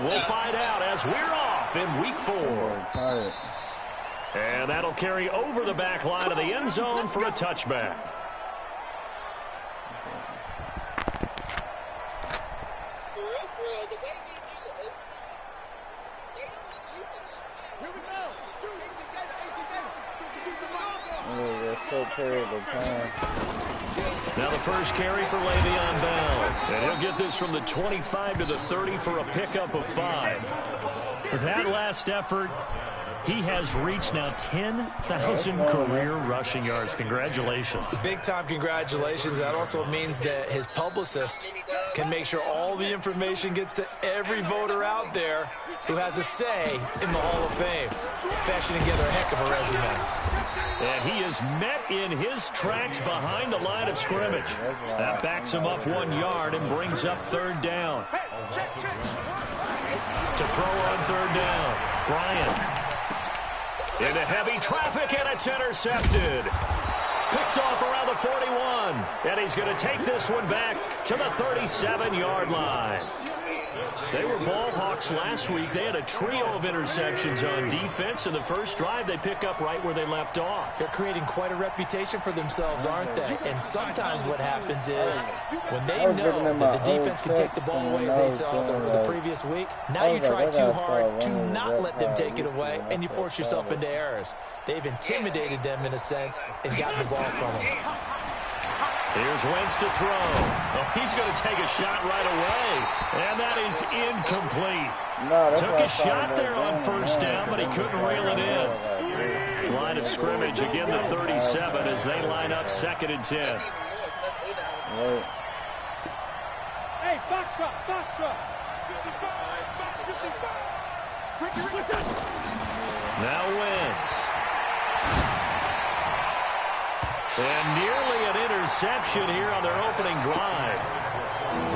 We'll find out as we're off in week 4. And that'll carry over the back line of the end zone for a touchback. Now the first carry for Le'Veon Bell. And he'll get this from the 25 to the 30 for a pickup of 5. With that last effort, he has reached now 10,000 career rushing yards. Congratulations. Big-time congratulations. That also means that his publicist can make sure all the information gets to every voter out there who has a say in the Hall of Fame. Fashioning together a heck of a resume. And he is met in his tracks behind the line of scrimmage. That backs him up 1 yard and brings up 3rd down. To throw on 3rd down, Bryant. Into heavy traffic, and it's intercepted. Picked off around the 41. And he's going to take this one back to the 37-yard line. They were ball hawks last week. They had a trio of interceptions on defense. In the first drive, they pick up right where they left off. They're creating quite a reputation for themselves, aren't they? And sometimes what happens is when they know that the defense can take the ball away, as they saw the previous week, now you try too hard to not let them take it away, and you force yourself into errors. They've intimidated them in a sense and gotten the ball from them. Here's Wentz to throw. Oh, he's going to take a shot right away. And that is incomplete. Took a shot there on 1st down, but he couldn't reel it in. Line of scrimmage, again the 37 as they line up 2nd and 10. Hey, Foxtrot, Foxtrot. Now Wentz. And nearly an interception here on their opening drive.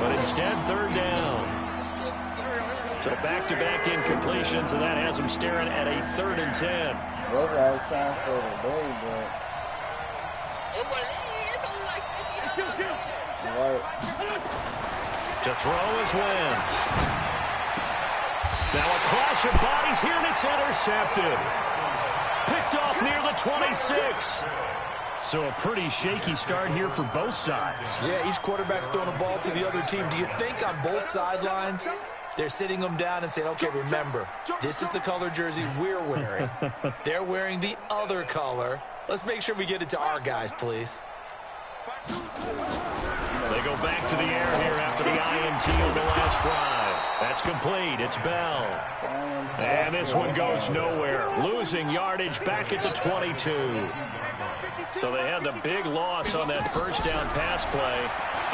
But instead, 3rd down. So back-to-back incompletions, and that has them staring at a 3rd and 10. To throw is Wentz. Now a clash of bodies here, and it's intercepted. Picked off near the 26. So a pretty shaky start here for both sides. Yeah, each quarterback's throwing a ball to the other team. Do you think on both sidelines they're sitting them down and saying, okay, remember, this is the color jersey we're wearing. They're wearing the other color. Let's make sure we get it to our guys, please. They go back to the air here after the INT on the last drive. That's complete. It's Bell. And this one goes nowhere. Losing yardage back at the 22. So they had the big loss on that 1st down pass play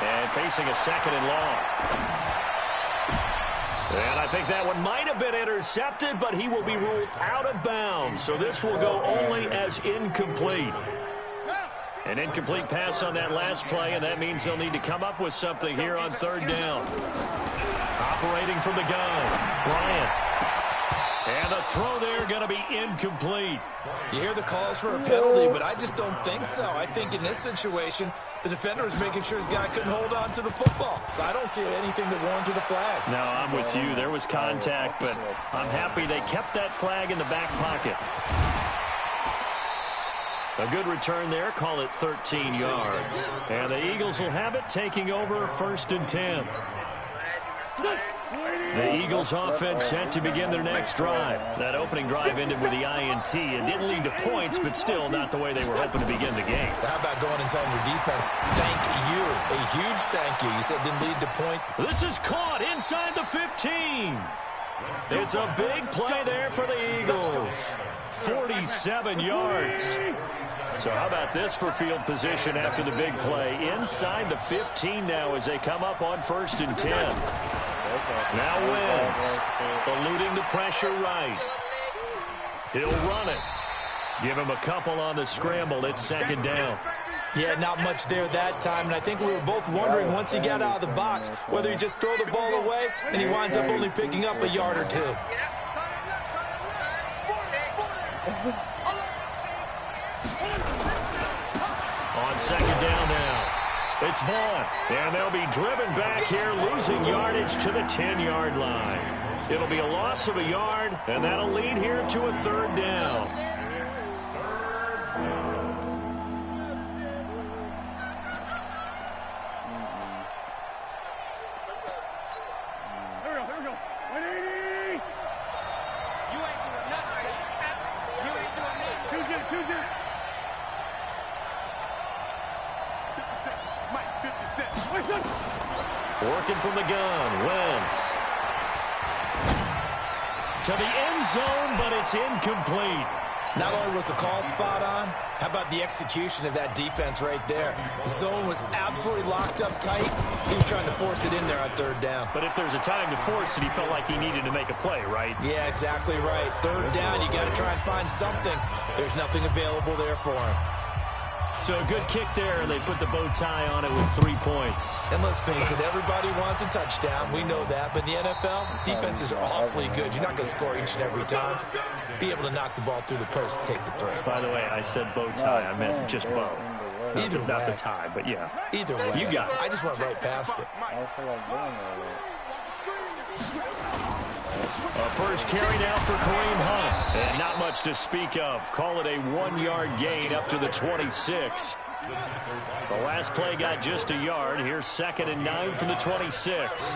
and facing a 2nd and long. And I think that one might have been intercepted, but he will be ruled out of bounds. So this will go only as incomplete. An incomplete pass on that last play, and that means they'll need to come up with something here on 3rd down. Operating from the gun, Bryant. And the throw there going to be incomplete. You hear the calls for a penalty, but I just don't think so. I think in this situation, the defender was making sure his guy couldn't hold on to the football. So I don't see anything that warranted a flag. No, I'm with you. There was contact, but I'm happy they kept that flag in the back pocket. A good return there. Call it 13 yards. And the Eagles will have it, taking over 1st and 10. The Eagles offense set to begin their next drive. That opening drive ended with the INT. It didn't lead to points, but still not the way they were hoping to begin the game. How about going and telling your defense, thank you, a huge thank you. You said it didn't lead to points. This is caught inside the 15. It's a big play there for the Eagles. 47 yards. So how about this for field position after the big play? Inside the 15 now as they come up on 1st and 10. Now Wentz, eluding the pressure right. He'll run it. Give him a couple on the scramble. It's 2nd down. Yeah, not much there that time, and I think we were both wondering once he got out of the box whether he just throw the ball away and he winds up only picking up a yard or 2. On 2nd down now. It's Vaughn, and they'll be driven back here, losing yardage to the 10-yard line. It'll be a loss of a yard, and that'll lead here to a third down. Working from the gun, Wentz. To the end zone, but it's incomplete. Not only was the call spot on, how about the execution of that defense right there? The zone was absolutely locked up tight. He was trying to force it in there on third down. But if there's a time to force it, he felt like he needed to make a play, right? Yeah, exactly right. Third down, you got to try and find something. There's nothing available there for him. So a good kick there, and they put the bow tie on it with 3 points. And let's face it, everybody wants a touchdown. We know that. But in the NFL, defenses are awfully good. You're not going to score each and every time. Be able to knock the ball through the post and take the throw. By the way, I said bow tie. I meant just bow. Either way. Not the tie, but yeah. Either way. You got it. I just went right past it. A first carry now for Kareem Hunt. And not much to speak of. Call it a 1-yard gain up to the 26. The last play got just a yard. Here's 2nd and 9 from the 26.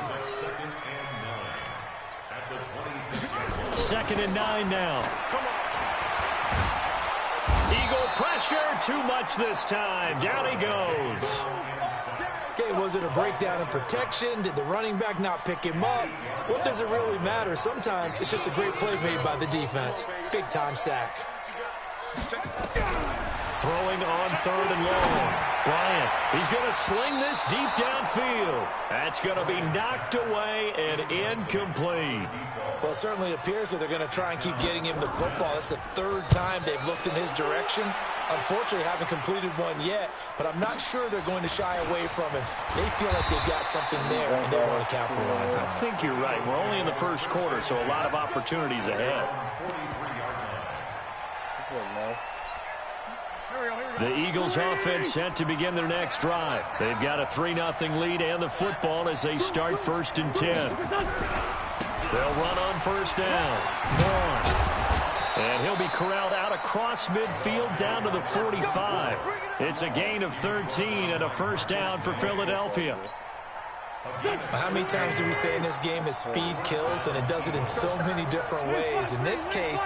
2nd and 9 now. Eagle pressure. Too much this time. Down he goes. Okay, was it a breakdown in protection? Did the running back not pick him up? What does it really matter? Sometimes it's just a great play made by the defense. Big-time sack. Throwing on 3rd and long. Bryant, he's going to sling this deep downfield. That's going to be knocked away and incomplete. Well, it certainly appears that they're going to try and keep getting him the football. That's the 3rd time they've looked in his direction. Unfortunately, haven't completed one yet, but I'm not sure they're going to shy away from him. They feel like they've got something there, and they want to capitalize on it. I think you're right. We're only in the first quarter, so a lot of opportunities ahead. The Eagles offense set to begin their next drive. They've got a 3-0 lead and the football as they start 1st and 10. They'll run on 1st down. Vaughn. And he'll be corralled out across midfield down to the 45. It's a gain of 13 and a 1st down for Philadelphia. How many times do we say in this game that speed kills, and it does it in so many different ways? In this case,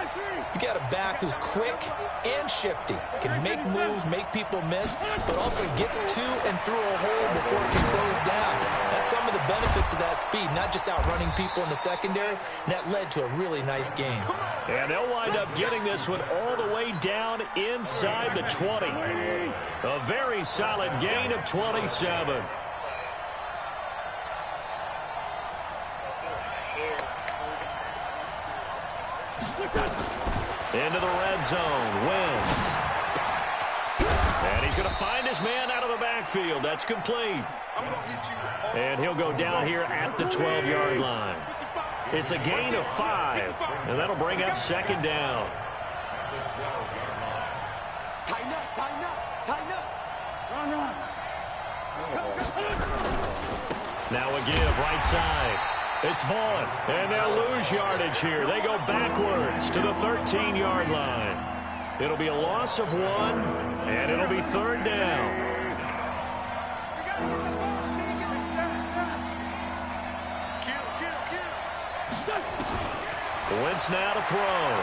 you got a back who's quick and shifty, can make moves, make people miss, but also gets to and through a hole before it can close down. That's some of the benefits of that speed, not just outrunning people in the secondary, and that led to a really nice game. And they'll wind up getting this one all the way down inside the 20. A very solid gain of 27. Into the red zone. Wentz. And he's going to find his man out of the backfield. That's complete. And he'll go down here at the 12-yard line. It's a gain of 5. And that'll bring up 2nd down. Tighten up, tighten up, tighten up. Run, run. Now a give right side. It's Vaughn, and they'll lose yardage here. They go backwards to the 13-yard line. It'll be a loss of 1, and it'll be 3rd down. Wentz now to throw.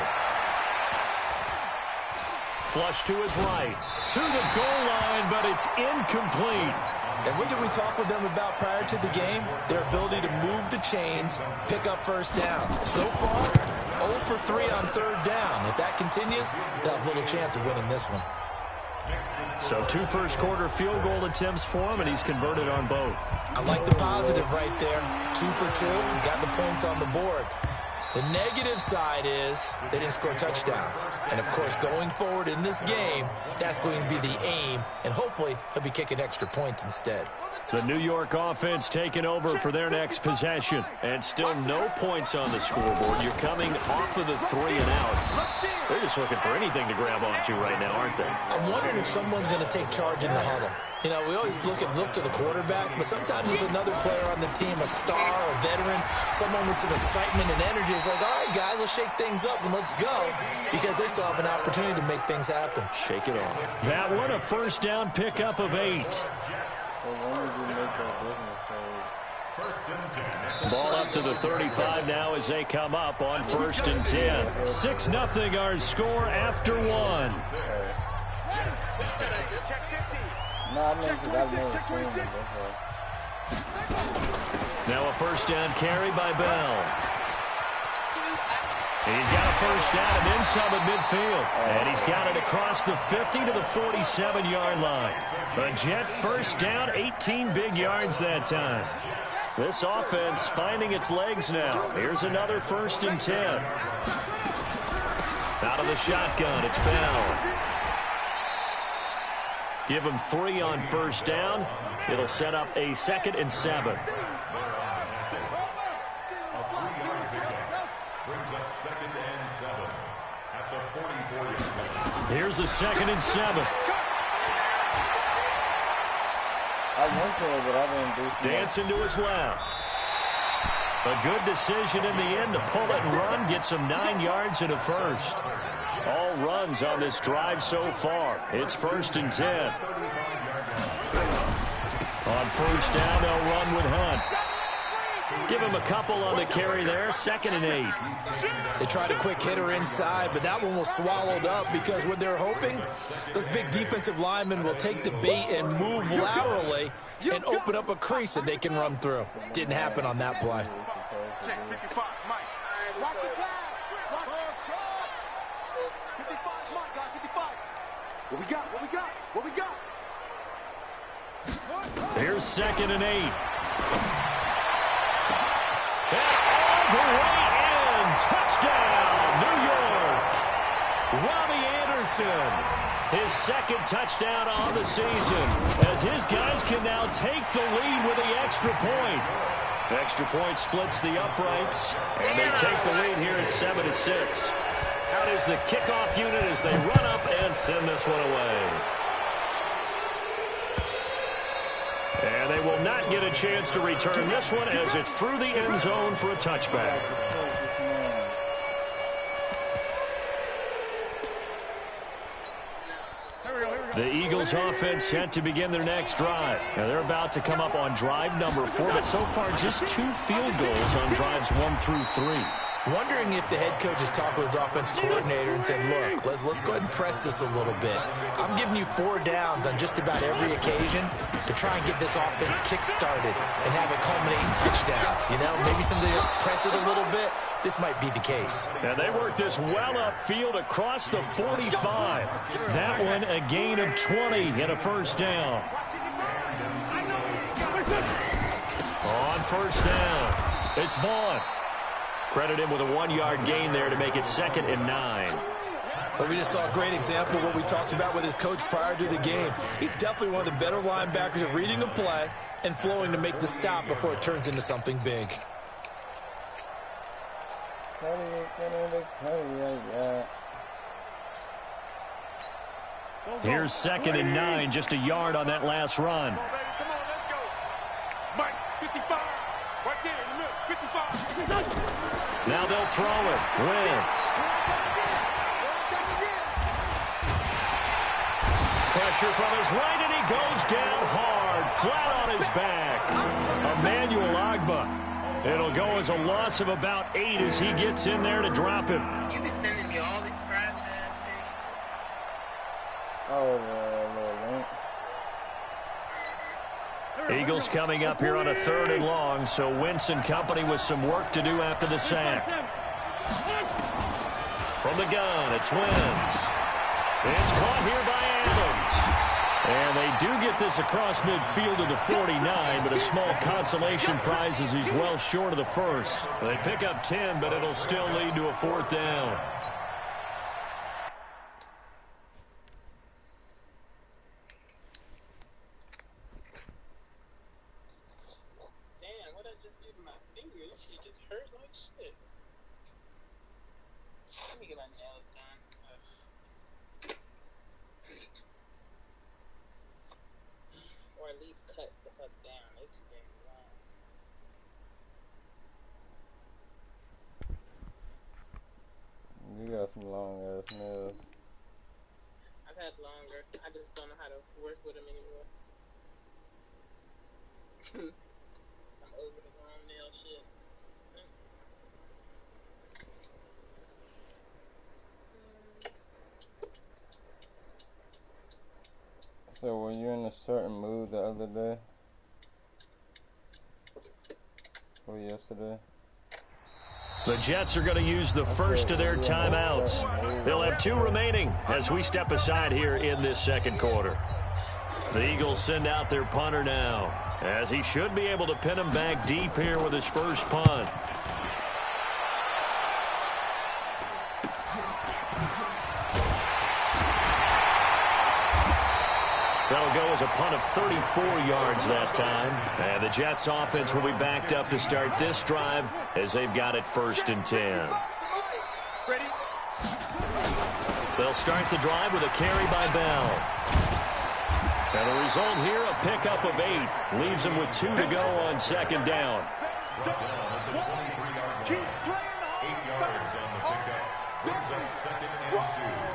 Flush to his right. To the goal line, but it's incomplete. And what did we talk with them about prior to the game? Their ability to move the chains, pick up 1st downs. So far, 0 for 3 on 3rd down. If that continues, they'll have little chance of winning this one. So 2 first-quarter field goal attempts for him, and he's converted on both. I like the positive right there. 2 for 2, got the points on the board. The negative side is they didn't score touchdowns. And, of course, going forward in this game, that's going to be the aim. And hopefully they'll be kicking extra points instead. The New York offense taking over for their next possession. And still no points on the scoreboard. You're coming off of the 3 and out. They're just looking for anything to grab onto right now, aren't they? I'm wondering if someone's going to take charge in the huddle. You know, we always look to the quarterback, but sometimes there's another player on the team, a star, a veteran, someone with some excitement and energy. It's like, all right, guys, let's shake things up and let's go, because they still have an opportunity to make things happen. Shake it off. That one, a first down pickup of 8. Ball up to the 35 now as they come up on 1st and 10. 6-0 our score after 1. Now a first down carry by Bell. He's got a first down and then some at midfield. And he's got it across the 50 to the 47-yard line. A Jet first down, 18 big yards that time. This offense finding its legs now. Here's another 1st and 10. Out of the shotgun, it's Bell. Give him 3 on first down. It'll set up a 2nd and 7. Here's a 2nd and 7. Dancing to his left. A good decision in the end to pull it and run. Gets him 9 yards and a first. All runs on this drive so far. It's 1st and 10. On first down, they'll run with Hunt. Give him a couple on the carry there. 2nd and 8. They tried a quick hitter inside, but that one was swallowed up because what they're hoping, those big defensive linemen will take the bait and move laterally and open up a crease that they can run through. Didn't happen on that play. Check 55, Mike. Watch the pass. Watch the 55, Mike, guys, 55. What we got? What we got? What we got? Here's 2nd and 8. And all the way in. Touchdown, New York. Robbie Anderson. His 2nd touchdown on the season as his guys can now take the lead with the extra point. The extra point splits the uprights, and they take the lead here at 7-6. Out is the kickoff unit as they run up and send this one away. And they will not get a chance to return this one as it's through the end zone for a touchback. The Eagles offense set to begin their next drive. Now they're about to come up on drive number 4, but so far just 2 field goals on drives 1 through 3. Wondering if the head coach has talked with his offensive coordinator and said, look, let's go ahead and press this a little bit. I'm giving you 4 downs on just about every occasion to try and get this offense kick-started and have it culminate in touchdowns. You know, maybe something to press it a little bit. This might be the case. And they work this well upfield across the 45. That one a gain of 20 and a first down. On first down, it's Vaughn. Credit him with a 1-yard gain there to make it 2nd and 9. But we just saw a great example of what we talked about with his coach prior to the game. He's definitely one of the better linebackers at reading a play and flowing to make the stop before it turns into something big. Here's 2nd and 9, just a yard on that last run. Come on, let's go. Mike, 55. Right there in the middle, 55. Now they'll throw it. Wentz. Pressure from his right, and he goes down hard, flat on his back. Emmanuel Agba. It'll go as a loss of about 8 as he gets in there to drop him. You've been sending me all these private ass things. Oh, Eagles coming up here on a 3rd and long, so Wentz and company with some work to do after the sack. From the gun, it's Wentz. It's caught here by Adams. And they do get this across midfield to the 49, but a small consolation prize as he's well short of the first. They pick up 10, but it'll still lead to a 4th down. Or at least cut the fuck down. They just getting long. You got some long ass nails. I've had longer. I just don't know how to work with them anymore. I'm over the long nail shit. So were you in a certain mood the other day? Or yesterday? The Jets are going to use the first of their timeouts. They'll have 2 remaining as we step aside here in this second quarter. The Eagles send out their punter now, as he should be able to pin him back deep here with his first punt. That'll go as a punt of 34 yards that time. And the Jets offense will be backed up to start this drive as they've got it 1st and 10. They'll start the drive with a carry by Bell. And the result here, a pickup of 8. Leaves them with 2 to go on 2nd down. Keep playing the 8 yards on the pickup. Brings up 2nd and 2.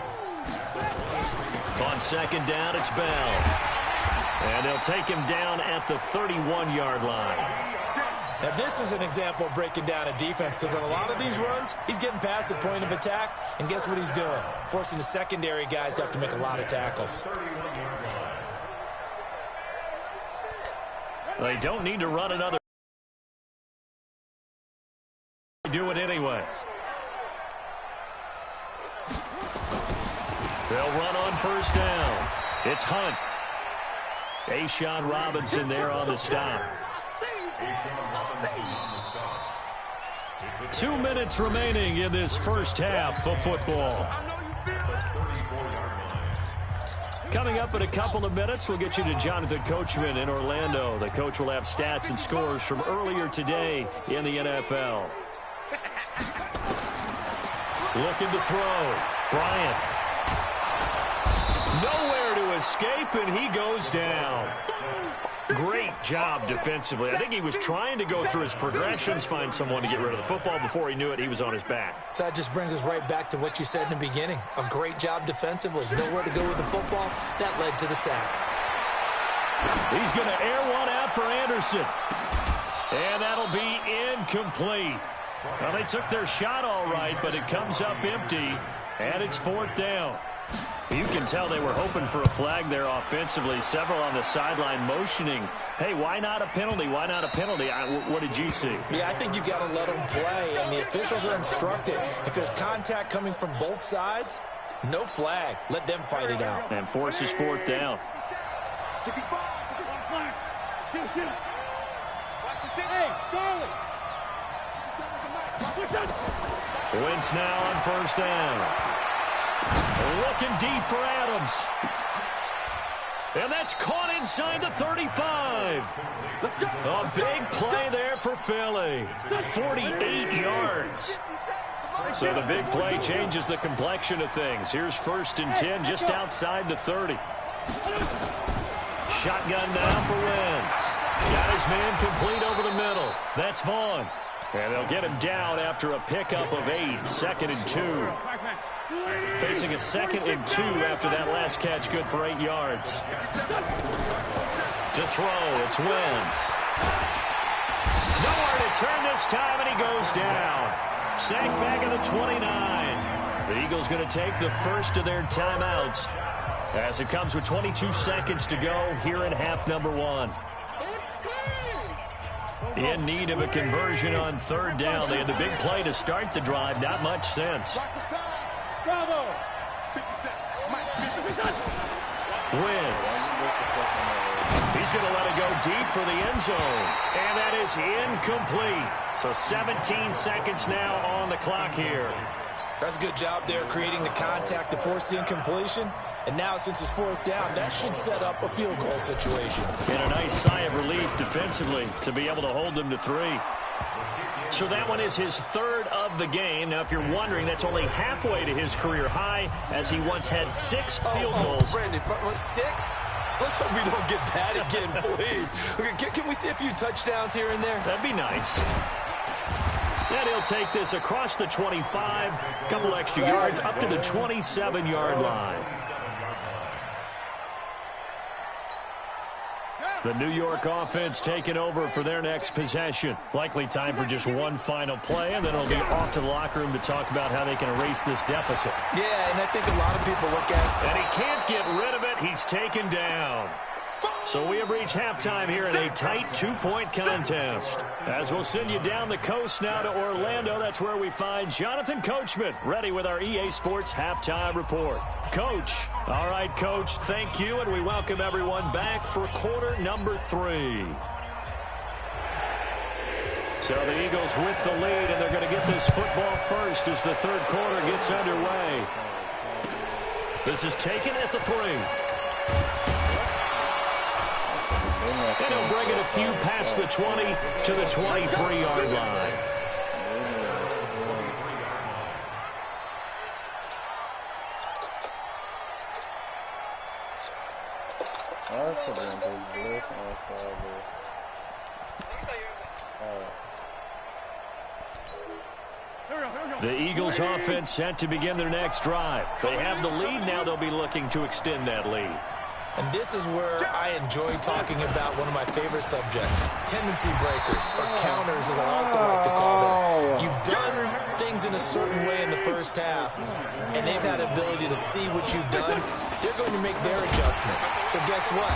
On 2nd down, it's Bell. And they'll take him down at the 31-yard line. Now, this is an example of breaking down a defense, because on a lot of these runs, he's getting past the point of attack, and guess what he's doing? Forcing the secondary guys to have to make a lot of tackles. They don't need to run another. Do it anyway. They'll run on 1st down. It's Hunt. A'Shawn Robinson there on the stop. 2 minutes remaining in this first half of football. Coming up in a couple of minutes, we'll get you to Jonathan Coachman in Orlando. The coach will have stats and scores from earlier today in the NFL. Looking to throw. Bryant. Nowhere to escape, and he goes down. Great job defensively. I think he was trying to go through his progressions, find someone to get rid of the football. Before he knew it, he was on his back. So that just brings us right back to what you said in the beginning. A great job defensively. Nowhere to go with the football. That led to the sack. He's going to air one out for Anderson. And that'll be incomplete. Well, they took their shot all right, but it comes up empty, and it's 4th down. You can tell they were hoping for a flag there offensively. Several on the sideline motioning, hey, why not a penalty? Why not a penalty? What did you see? Yeah, I think you've got to let them play, and the officials are instructed. If there's contact coming from both sides, no flag. Let them fight it out. And forces 4th down. Wentz now on 1st down. Looking deep for Adams. And that's caught inside the 35. A big play there for Philly. 48 yards. So the big play changes the complexion of things. Here's 1st and 10 just outside the 30. Shotgun now for Wentz. Got his man complete over the middle. That's Vaughn. And they'll get him down after a pickup of 8. 2nd and 2. Facing a 2nd and 2 after that last catch, good for 8 yards. To throw, it's Wentz. Nowhere to turn this time, and he goes down. Sacked back at the 29. The Eagles going to take the first of their timeouts as it comes with 22 seconds to go here in half number 1. In need of a conversion on 3rd down. They had the big play to start the drive. Not much sense. Wentz. He's going to let it go deep for the end zone. And that is incomplete. So 17 seconds now on the clock here. That's a good job there, creating the contact to force the incompletion. And now, since it's 4th down, that should set up a field goal situation. And a nice sigh of relief defensively to be able to hold them to 3. So that one is his 3rd of the game. Now, if you're wondering, that's only halfway to his career high, as he once had 6 field goals. Brandon, 6? Let's hope we don't get that again, please. Okay, can we see a few touchdowns here and there? That'd be nice. And he'll take this across the 25, couple extra yards, up to the 27-yard line. The New York offense taking over for their next possession. Likely time for just one final play, and then it'll be off to the locker room to talk about how they can erase this deficit. Yeah, and I think a lot of people look at it. And he can't get rid of it. He's taken down. So we have reached halftime here in a tight 2-point contest. As we'll send you down the coast now to Orlando, that's where we find Jonathan Coachman, ready with our EA Sports halftime report. Coach. All right, Coach, thank you, and we welcome everyone back for quarter number 3. So the Eagles with the lead, and they're going to get this football first as the third quarter gets underway. This is taken at the 3. And he'll bring it a few past the 20 to the 23-yard line. The Eagles offense set to begin their next drive. They have the lead. Now they'll be looking to extend that lead. And this is where I enjoy talking about one of my favorite subjects, tendency breakers, or counters as I also like to call them. You've done things in a certain way in the first half, and they've had ability to see what you've done. They're going to make their adjustments. So guess what?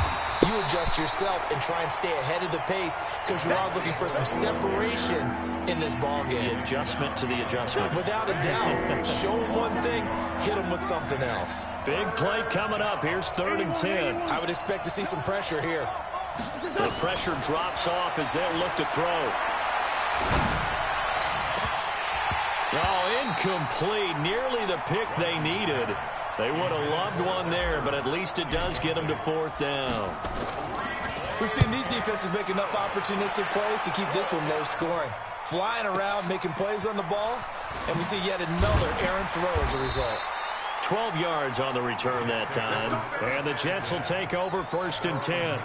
You adjust yourself and try and stay ahead of the pace because you are looking for some separation in this ball game. The adjustment to the adjustment. Without a doubt. Show them one thing, hit them with something else. Big play coming up. Here's 3rd and 10. I would expect to see some pressure here. The pressure drops off as they'll look to throw. Oh, incomplete. Nearly the pick they needed. They would have loved one there, but at least it does get them to 4th down. We've seen these defenses make enough opportunistic plays to keep this one low scoring. Flying around, making plays on the ball, and we see yet another errant throw as a result. 12 yards on the return that time. And the Jets will take over 1st and 10.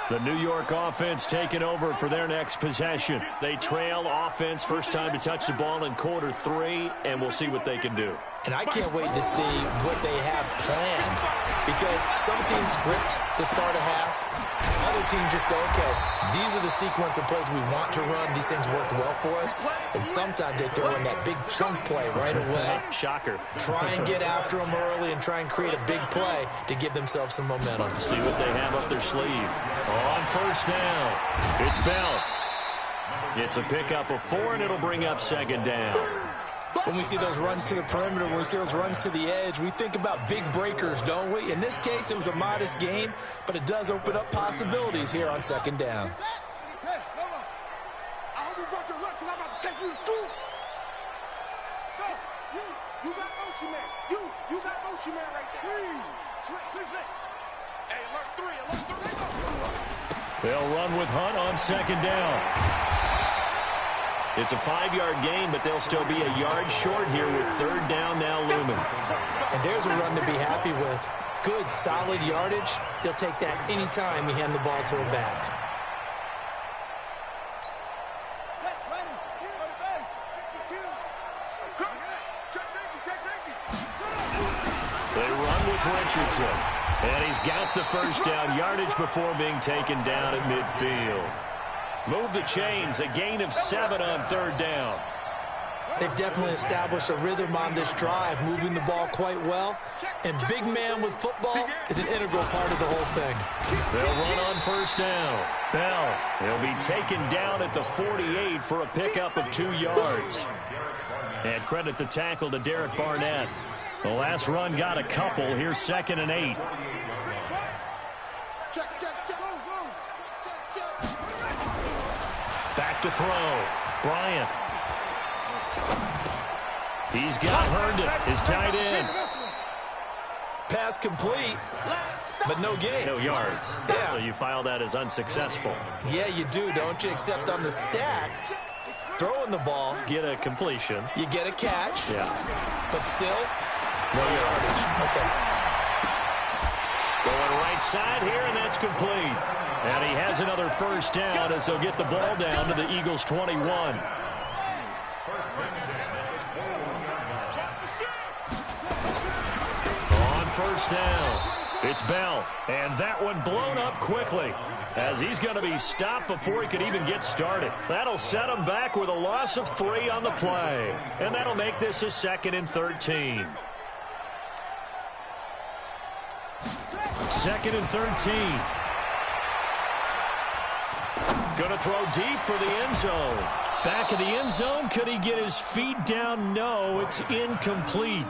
The New York offense taking over for their next possession. They trail offense, first time to touch the ball in quarter 3, and we'll see what they can do. And I can't wait to see what they have planned, because some teams script to start a half. Other teams just go, okay, these are the sequence of plays we want to run. These things worked well for us. And sometimes they throw in that big chunk play right away. Shocker. Try and get after them early and try and create a big play to give themselves some momentum. See what they have up their sleeve. On 1st down, it's Bell. It's a pickup of 4, and it'll bring up 2nd down. When we see those runs to the perimeter, when we see those runs to the edge, we think about big breakers, don't we? In this case, it was a modest gain, but it does open up possibilities here on 2nd down. Hey, Lola, I hope you brought your lunch because I'm about to take you to school. Go, you got Ocean Man. You got Ocean Man right there. Switch. Hey, alert 3. They'll run with Hunt on 2nd down. It's a 5-yard gain, but they'll still be a yard short here with 3rd down now looming. And there's a run to be happy with. Good, solid yardage. They'll take that anytime you hand the ball to a back. They run with Richardson. And he's got the 1st down yardage before being taken down at midfield. Move the chains, a gain of 7 on 3rd down. They've definitely established a rhythm on this drive, moving the ball quite well. And big man with football is an integral part of the whole thing. They'll run on 1st down. Bell, he'll be taken down at the 48 for a pickup of 2 yards. And credit the tackle to Derek Barnett. The last run got a couple. Here's 2nd and 8. Back to throw. Bryant. He's got Herndon, his tight end. Pass complete, but no gain. No yards. Yeah. So you file that as unsuccessful. Yeah, you do, don't you? Except on the stats, throwing the ball, Get a completion. you get a catch. Yeah. But still, No yardage. Okay. Going right side here, and that's complete. And he has another first down as they'll get the ball down to the Eagles' 21. On first down, it's Bell. And that one blown up quickly as he's going to be stopped before he could even get started. That'll set him back with a loss of 3 on the play. And that'll make this a 2nd and 13. 2nd and 13. Going to throw deep for the end zone. Back of the end zone. Could he get his feet down? No, it's incomplete.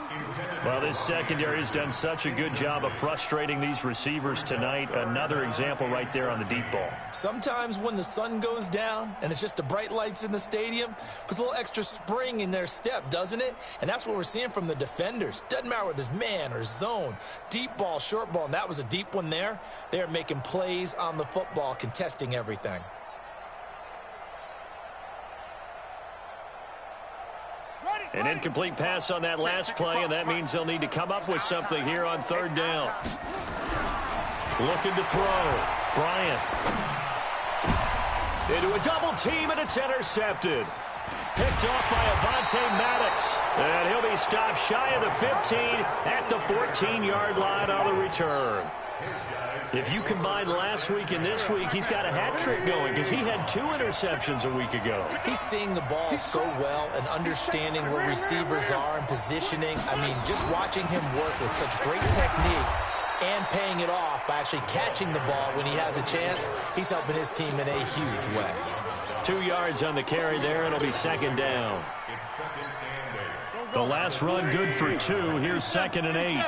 Well, this secondary has done such a good job of frustrating these receivers tonight. Another example right there on the deep ball. Sometimes when the sun goes down and it's just the bright lights in the stadium, puts a little extra spring in their step, doesn't it? And that's what we're seeing from the defenders. Doesn't matter whether it's man or zone, deep ball, short ball, and that was a deep one there. They're making plays on the football, contesting everything. An incomplete pass on that last play, and that means they'll need to come up with something here on 3rd down. Looking to throw. Bryant. Into a double team, and it's intercepted. Picked off by Avonte Maddox. And he'll be stopped shy of the 15 at the 14-yard line on the return. If you combine last week and this week, he's got a hat trick going because he had 2 interceptions a week ago. He's seeing the ball so well and understanding where receivers are and positioning. I mean, just watching him work with such great technique and paying it off by actually catching the ball when he has a chance, he's helping his team in a huge way. 2 yards on the carry there, and it'll be 2nd down. The last run good for 2. Here's 2nd and 8.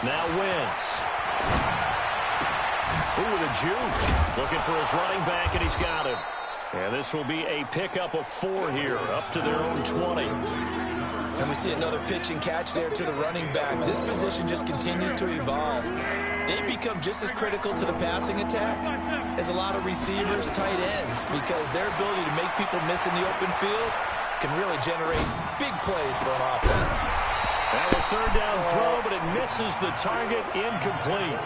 Now Wentz. Ooh, with a juke. Looking for his running back, and he's got him. And this will be a pickup of 4 here, up to their own 20. And we see another pitch and catch there to the running back. This position just continues to evolve. They become just as critical to the passing attack as a lot of receivers, tight ends, because their ability to make people miss in the open field can really generate big plays for an offense. Now a 3rd down throw, but it misses the target, incomplete.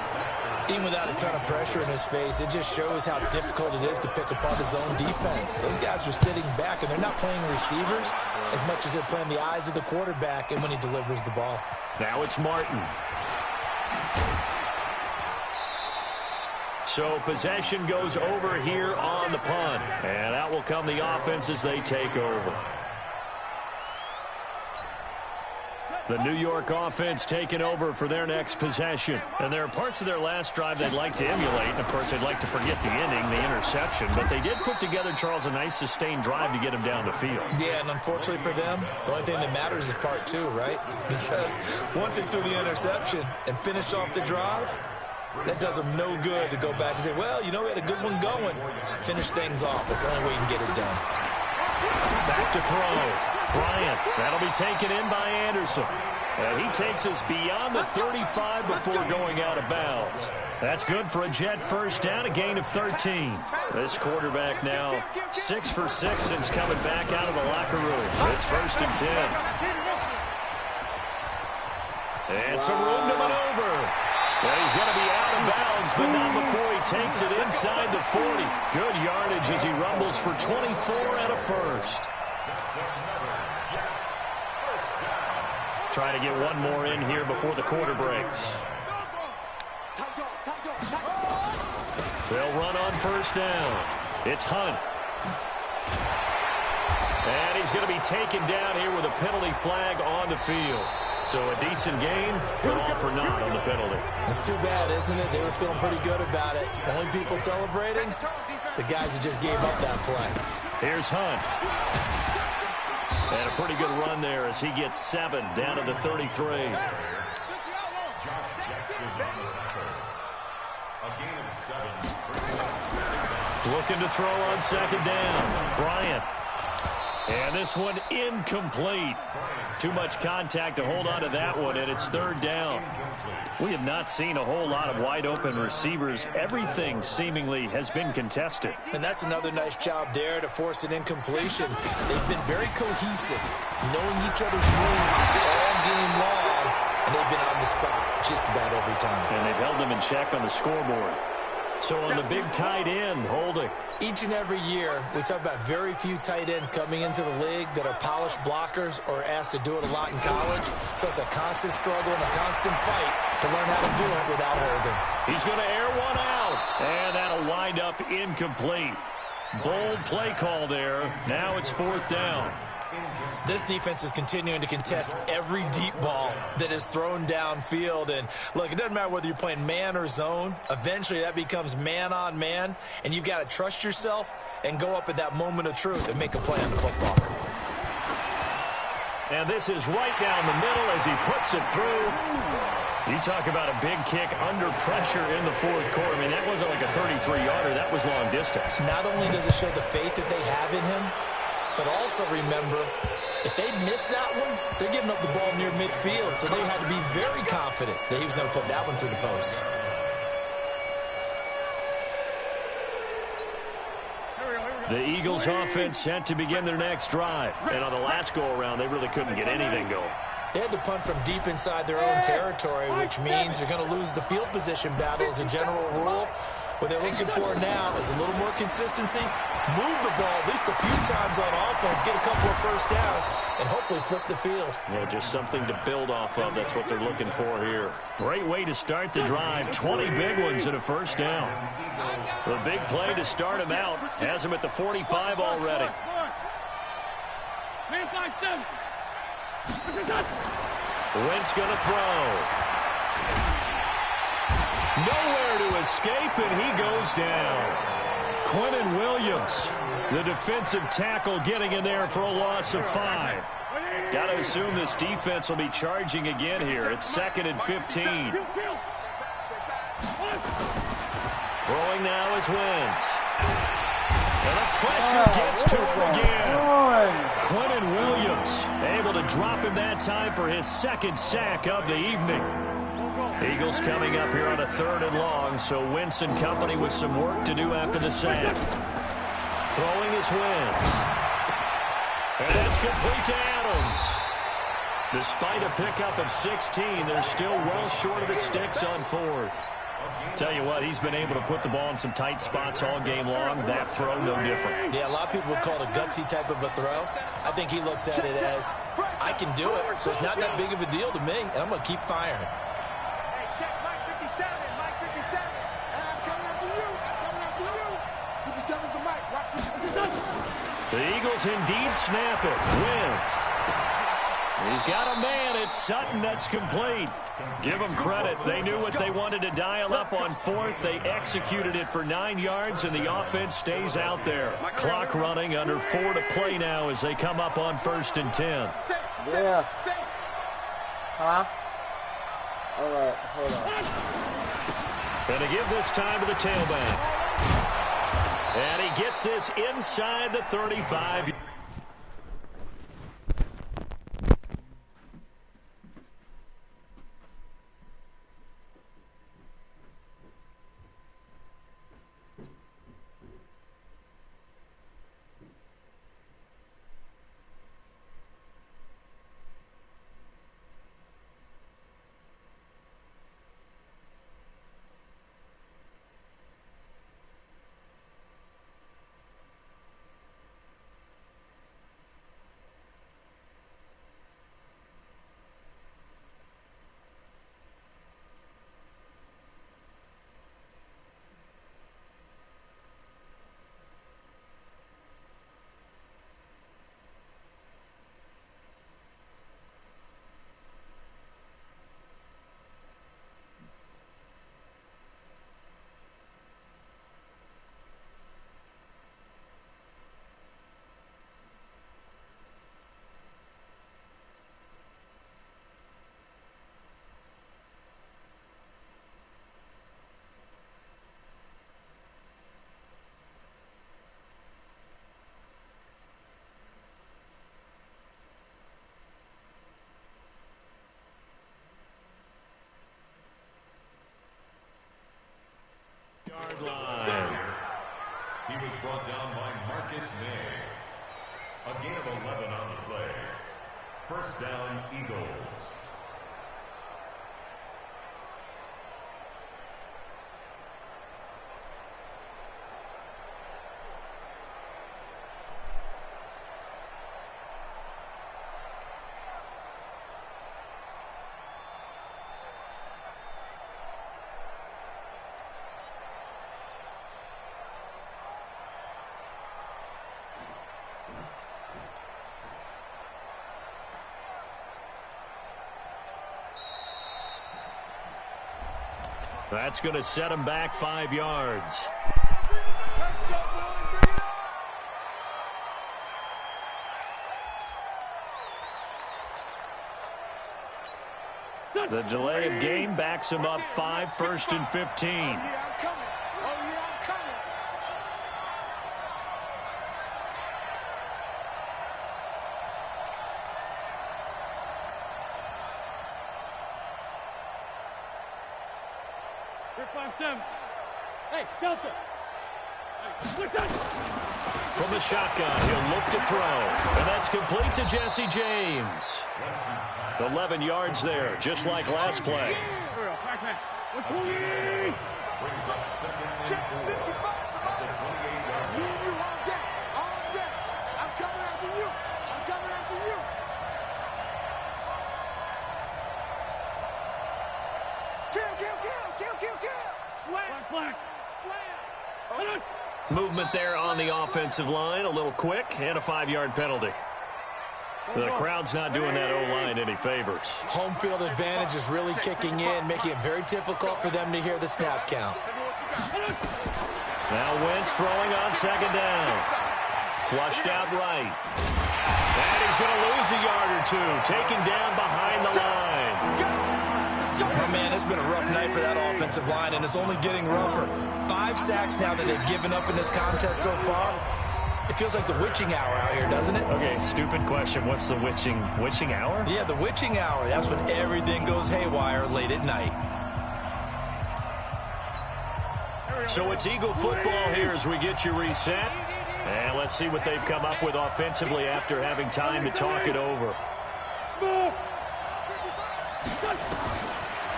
Even without a ton of pressure in his face, it just shows how difficult it is to pick apart his own defense. Those guys are sitting back, and they're not playing receivers as much as they're playing the eyes of the quarterback and when he delivers the ball. Now it's Martin. So possession goes over here on the punt. And out will come the offense as they take over. The New York offense taking over for their next possession. And there are parts of their last drive they'd like to emulate. And, of course, they'd like to forget the inning, the interception. But they did put together, Charles, a nice sustained drive to get him down the field. Yeah, and unfortunately for them, the only thing that matters is part 2, right? Because once they threw the interception and finished off the drive, that does them no good to go back and say, well, you know, we had a good one going. Finish things off. That's the only way you can get it done. Back to throw. Bryant, that'll be taken in by Anderson. And he takes us beyond the 35 before going out of bounds. That's good for a Jet first down, a gain of 13. This quarterback now 6 for 6 since coming back out of the locker room. It's 1st and 10. And some room to maneuver. Well, he's going to be out of bounds, but not before he takes it inside the 40. Good yardage as he rumbles for 24 and a first. Trying to get one more in here before the quarter breaks. They'll run on first down. It's Hunt. And he's going to be taken down here with a penalty flag on the field. So a decent gain, but all for naught on the penalty. It's too bad, isn't it? They were feeling pretty good about it. The only people celebrating, the guys who just gave up that play. Here's Hunt. And a pretty good run there as he gets 7 down to the 33. Looking to throw on 2nd down. Bryant. And this one incomplete. Too much contact to hold on to that one, and it's third down. We have not seen a whole lot of wide-open receivers. Everything seemingly has been contested. And that's another nice job there to force an incompletion. They've been very cohesive, knowing each other's moves all game long, and they've been on the spot just about every time. And they've held them in check on the scoreboard. So on the big tight end, holding. Each and every year, we talk about very few tight ends coming into the league that are polished blockers or asked to do it a lot in college. So it's a constant struggle and a constant fight to learn how to do it without holding. He's going to air one out, and that'll wind up incomplete. Bold play call there. Now it's fourth down. This defense is continuing to contest every deep ball that is thrown downfield. And, look, it doesn't matter whether you're playing man or zone. Eventually that becomes man-on-man, and you've got to trust yourself and go up at that moment of truth and make a play on the football. And this is right down the middle as he puts it through. You talk about a big kick under pressure in the fourth quarter. I mean, that wasn't like a 33-yarder. That was long distance. Not only does it show the faith that they have in him, but also remember, if they miss that one, they're giving up the ball near midfield, so they had to be very confident that he was going to put that one through the post. The Eagles offense set to begin their next drive. And on the last go-around, they really couldn't get anything going. They had to punt from deep inside their own territory, which means they're going to lose the field position battle as a general rule. What they're looking for now is a little more consistency, move the ball at least a few times on offense, get a couple of first downs, and hopefully flip the field. Yeah, just something to build off of. That's what they're looking for here. Great way to start the drive. 20 big ones and a first down. The big play to start him out. Has him at the 45 already. Wentz going to throw. Nowhere to escape, and he goes down. Quentin Williams, the defensive tackle, getting in there for a loss of 5. Got to assume this defense will be charging again here. It's 2nd and 15. Throwing now is Wentz. And the pressure gets to him again. Quentin Williams able to drop him that time for his 2nd sack of the evening. Eagles coming up here on a 3rd and long, so Wentz and company with some work to do after the sack. Throwing is Wentz. And that's complete to Adams. Despite a pickup of 16, they're still well short of the sticks on 4th. Tell you what, he's been able to put the ball in some tight spots all game long. That throw, no different. Yeah, a lot of people would call it a gutsy type of a throw. I think he looks at it as, I can do it, so it's not that big of a deal to me, and I'm going to keep firing. The Eagles indeed snap it. Wentz. He's got a man. It's Sutton that's complete. Give them credit. They knew what they wanted to dial up on 4th. They executed it for 9 yards, and the offense stays out there. Clock running, under 4 to play now as they come up on 1st and 10. Yeah. Huh? All right, hold on. Going to give this time to the tailback. And he gets this inside the 35. He was brought down by Marcus May. A gain of 11 on the play. First down, Eagles. That's going to set him back 5 yards. The delay of game backs him up 5, 1st and 15. Hey, Delta. From the shotgun, he'll look to throw. And that's complete to Jesse James. 11 yards there, just like last play. Brings up second and 4 at the 28-yard line. I'm coming after you. I'm coming after you. Kill. Slam. Black. Slam. Movement there on the offensive line, a little quick, and a 5-yard penalty. The crowd's not doing that O-line any favors. Home field advantage is really kicking in, making it very difficult for them to hear the snap count. Now Wentz throwing on second down. Flushed out right. And he's going to lose a yard or two, taken down behind the line. Oh, man, it's been a rough night for that offensive line, and it's only getting rougher. 5 sacks now that they've given up in this contest so far. It feels like the witching hour out here, doesn't it? Okay, stupid question. What's the witching hour? Yeah, the witching hour. That's when everything goes haywire late at night. So it's Eagle football here as we get you reset. And let's see what they've come up with offensively after having time to talk it over.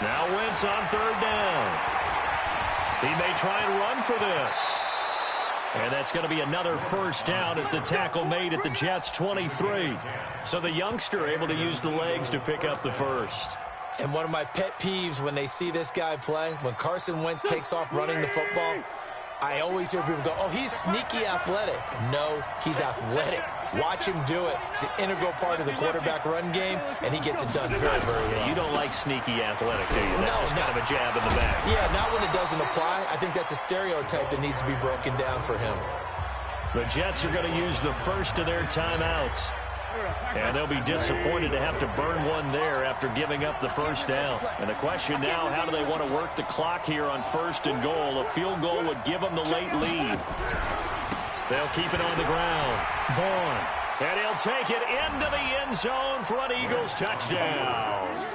Now Wentz on third down. He may try and run for this. And that's going to be another first down as the tackle made at the Jets' 23. So the youngster able to use the legs to pick up the first. And one of my pet peeves when they see this guy play, when Carson Wentz takes off running the football, I always hear people go, oh, he's sneaky athletic. No, he's athletic. Watch him do it. It's an integral part of the quarterback run game, and he gets it done very, very well. You don't like sneaky athletic, do you? That's no, just kind of a jab in the back. Yeah, not when it doesn't apply. I think that's a stereotype that needs to be broken down for him. The Jets are going to use the first of their timeouts. And they'll be disappointed to have to burn one there after giving up the first down. And the question now, how do they want to work the clock here on 1st and goal? A field goal would give them the late lead. They'll keep it on the ground. Vaughn. And he'll take it into the end zone for an Eagles touchdown.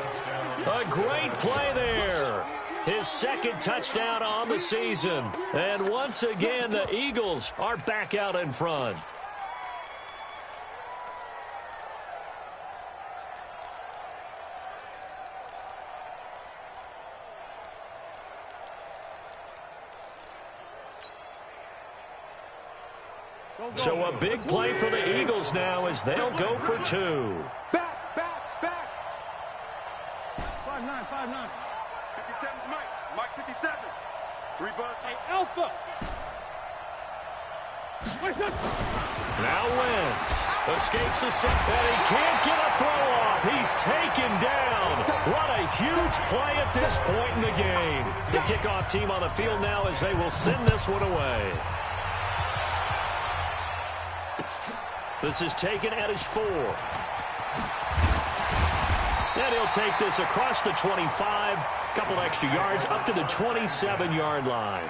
A great play there. His second touchdown on the season. And once again, the Eagles are back out in front. So a big play for the Eagles now as they'll go for 2. Back. 5'9". 57 Mike 57. 3 buzz. Hey, Alpha. Now Wentz escapes the set, and he can't get a throw off. He's taken down. What a huge play at this point in the game. The kickoff team on the field now as they will send this one away. This is taken at his 4. And he'll take this across the 25, couple extra yards, up to the 27-yard line.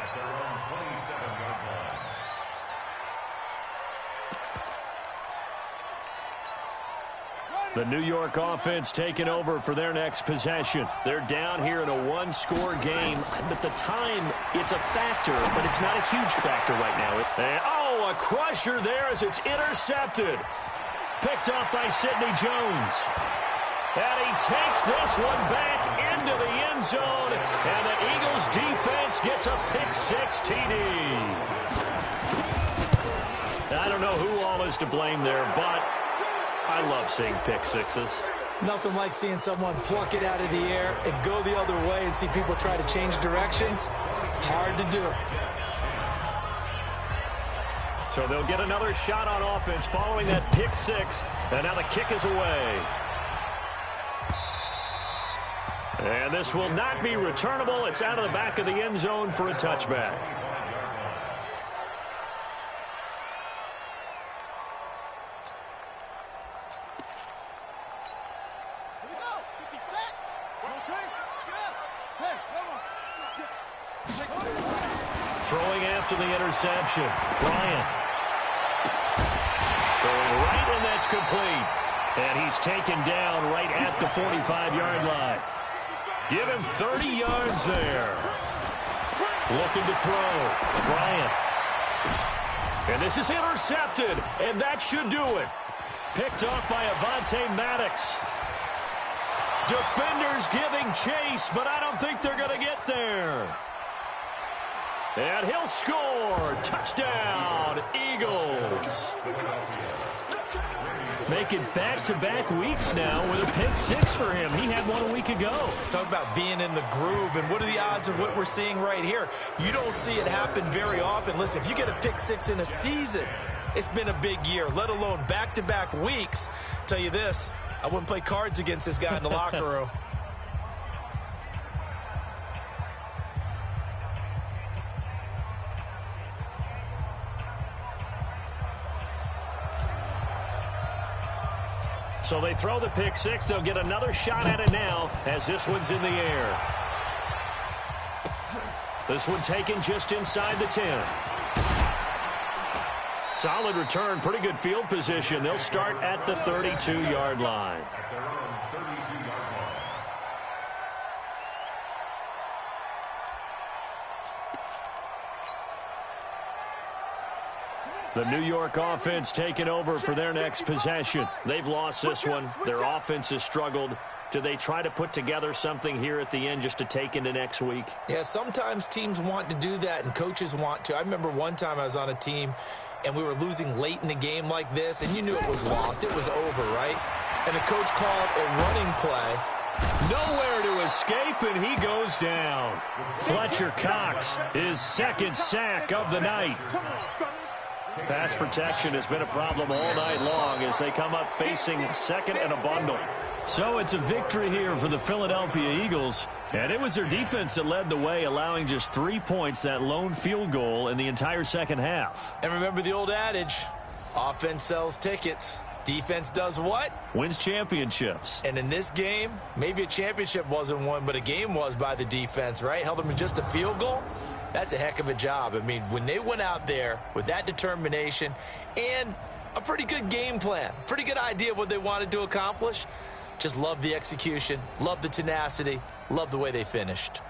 The New York offense taking over for their next possession. They're down here in a one-score game. At the time, it's a factor, but it's not a huge factor right now. And, oh, a crusher there as it's intercepted. Picked up by Sidney Jones. And he takes this one back into the end zone. And the Eagles defense gets a pick-6 TD. I don't know who all is to blame there, but I love seeing pick-6s. Nothing like seeing someone pluck it out of the air and go the other way and see people try to change directions. Hard to do. So they'll get another shot on offense following that pick-6. And now the kick is away. And this will not be returnable. It's out of the back of the end zone for a touchback. Throwing after the interception. Bryant. Throwing right, and that's complete. And he's taken down right at the 45-yard line. Give him 30 yards there. Looking to throw. Bryant. And this is intercepted, and that should do it. Picked off by Avonte Maddox. Defenders giving chase, but I don't think they're going to get there. And he'll score. Touchdown, Eagles. Making back-to-back weeks now with a pick-6 for him. He had one a week ago. Talk about being in the groove, and what are the odds of what we're seeing right here? You don't see it happen very often. Listen, if you get a pick-6 in a season, it's been a big year, let alone back-to-back weeks. Tell you this, I wouldn't play cards against this guy in the locker room. So they throw the pick-6. They'll get another shot at it now as this one's in the air. This one taken just inside the 10. Solid return, pretty good field position. They'll start at the 32-yard line. The New York offense taking over for their next possession. They've lost this one. Their offense has struggled. Do they try to put together something here at the end just to take into next week? Yeah, sometimes teams want to do that and coaches want to. I remember one time I was on a team and we were losing late in the game like this, and you knew it was lost. It was over, right? And the coach called a running play. Nowhere to escape, and he goes down. Fletcher Cox, his second sack of the night. Pass protection has been a problem all night long as they come up facing second and a bundle. So it's a victory here for the Philadelphia Eagles. And it was their defense that led the way, allowing just 3 points, that lone field goal in the entire second half. And remember the old adage, offense sells tickets. Defense does what? Wins championships. And in this game, maybe a championship wasn't won, but a game was by the defense, right? Held them to just a field goal. That's a heck of a job. I mean, when they went out there with that determination and a pretty good game plan, pretty good idea of what they wanted to accomplish, just love the execution, love the tenacity, love the way they finished.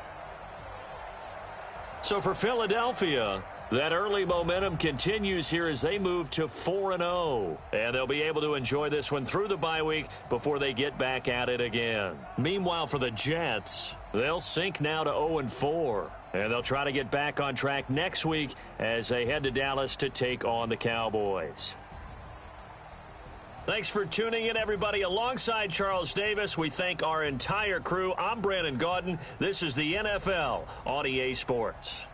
So for Philadelphia, that early momentum continues here as they move to 4-0. And they'll be able to enjoy this one through the bye week before they get back at it again. Meanwhile, for the Jets, they'll sink now to 0-4. And they'll try to get back on track next week as they head to Dallas to take on the Cowboys. Thanks for tuning in, everybody. Alongside Charles Davis, we thank our entire crew. I'm Brandon Gaudin. This is the NFL on EA Sports.